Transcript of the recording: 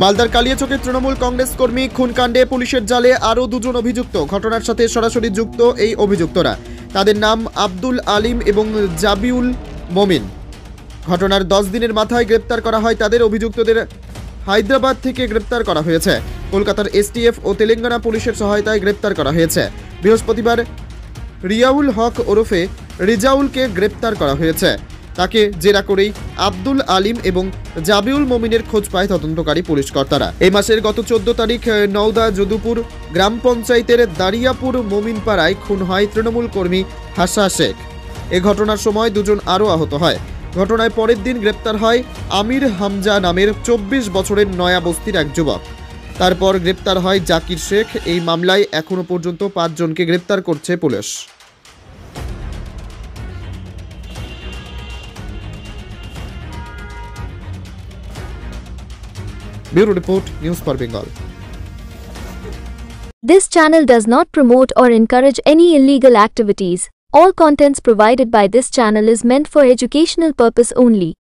মালদার কালিয়াচকে তৃণমূল কংগ্রেস কর্মী খুনকাণ্ডে পুলিশের জালে আরও দুজন অভিযুক্ত। ঘটনার সাথে সরাসরি যুক্ত এই অভিযুক্তরা। তাদের নাম আব্দুল আলিম এবং জাবিউল মমিন। ঘটনার 10 দিনের মাথায় গ্রেপ্তার করা হয় তাদের। অভিযুক্তদের হায়দ্রাবাদ থেকে গ্রেপ্তার করা হয়েছে। কলকাতার এসটিএফ ও তেলেঙ্গানা পুলিশের সহায়তায় গ্রেপ্তার করা হয়েছে। বৃহস্পতিবার রিয়াউল হক ওরফে রিজাউলকে গ্রেপ্তার করা হয়েছে। তাকে জেরা করেই আব্দুল আলিম এবং জাবিউল মমিনের খোঁজ পায় তদন্তকারী পুলিশ কর্তারা। এই মাসের গত 14 তারিখ নওদা যদুপুর গ্রাম পঞ্চায়েতের দারিয়াপুর মমিনপাড়ায় খুন হয় তৃণমূল কর্মী হাসা শেখ। এ ঘটনার সময় দুজন আরও আহত হয়। ঘটনায় পরের দিন গ্রেপ্তার হয় আমির হামজা নামের 24 বছরের নয়া বস্তির এক যুবক। তারপর গ্রেপ্তার হয় জাকির শেখ। এই মামলায় এখনো পর্যন্ত 5 জনকে গ্রেপ্তার করছে police. Bureau Report, News for Bengal. This channel does not promote or encourage any illegal activities. All contents provided by this channel is meant for educational purpose only.